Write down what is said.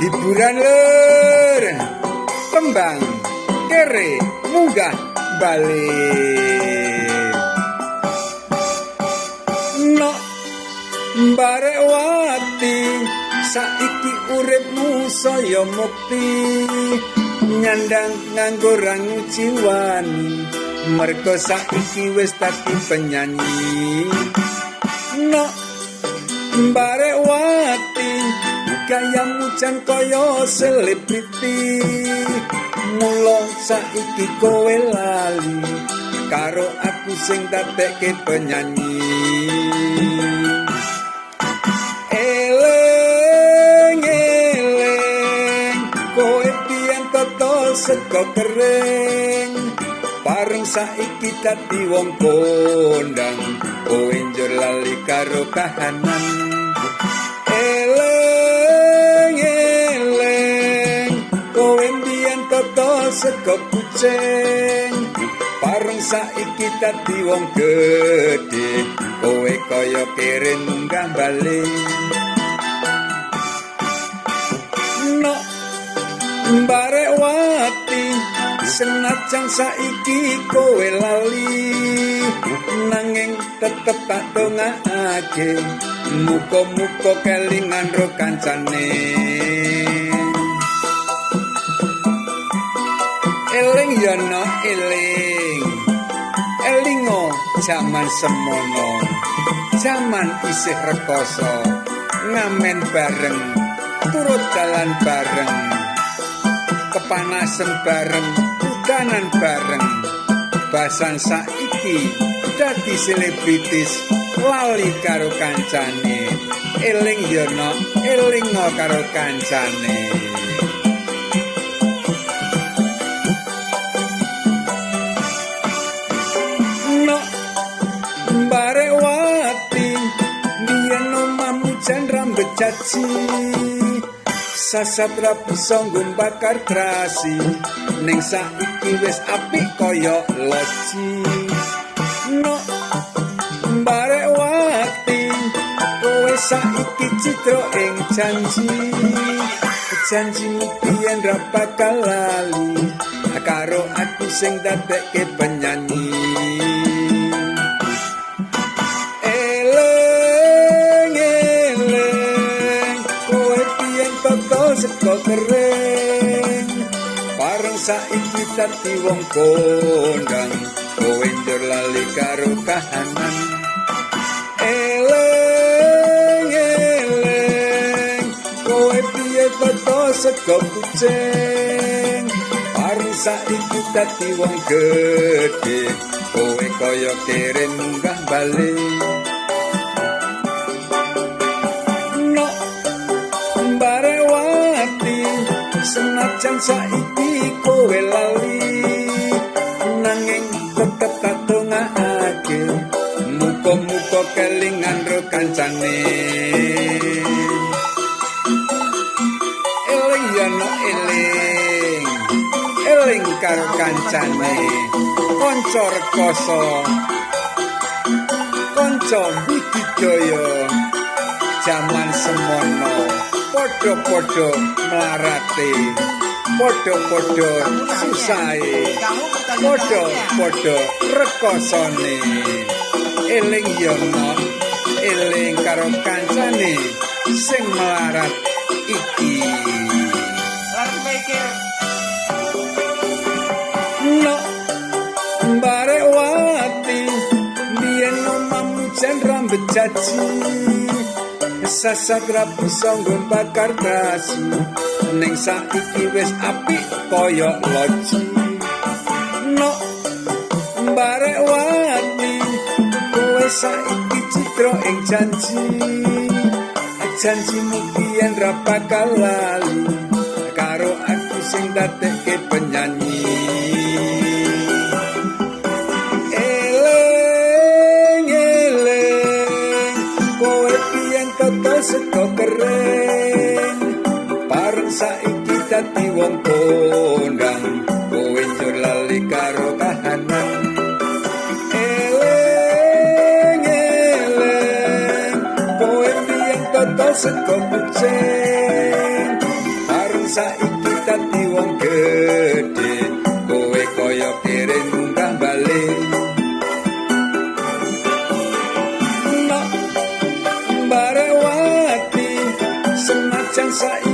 hiburan lur tembang kere munggah balik no barek wati saiki uripmu saya mukti nyandang nganggo rangu jiwani mergo saiki wis dadi penyanyi no barek wati gayamu jan kaya selebriti mula saiki kowe lali karo aku sing dadekke penyanyi eleng eleng kowe pian totol sego kering bareng saiki dadi wong kondang kowe njur lali karo kahanan eleng eleng kowe mbiyen totol sego kucing bareng saiki dadi wong gedhe kowe kaya kere munggah balik no barek wati senajan saiki kowe lali nanging tetep tak dongakake muga-muga kelingan ro kancane eling ya no eling elingo jaman semono jaman isih rekoso ngamen bareng turut jalan bareng kepanasan bareng udanan bareng basan saiki dadi selebritis lali karo kancane eling yo no eling karo kancane no barek wati biyen omamu jan rambut caci sasatra bisa bakar trasi ning saiki wis apik kaya loji no barek wati kowe saiki citra ing janjimu biyen ra bakal lali karo aku sing dadekke penyanyi eleng eleng kowe biyen toko sego kering bareng saiki dadi wong kondang kowe njur lali karo kahanan eleng eleng kowe piye toko sego kucing bareng saiki dadi wong gedhe kowe kaya kere munggah balik no barek wati senajan saiki kowe lali nanging tetep tak dongakake muga-muga kelingan ro kancane eling ya no eling eling karo kancane kanca rekoso kanca budidaya jaman semono padha-padha mlarate padha-padha susahe padha-padha rekosane eling yo no eling karo kancane sing mlarat iki no barek wati biyen omamu jan rambut caci sasatra bisa bakar trasi ning saiki wis apik kaya loji no barek wati kowe saiki citra ing janjimu biyen ra bakal lali karo aku sing dadekke penyanyi eleng eleng kowe biyen toko sego kering bareng saiki dadi wong kondang kowe njur lali karo kahanan eleng eleng kowe biyen toko sego kucing saiki dadi wong gedhe, kowe kaya kere munggah balik. Nok barewati senajan saiki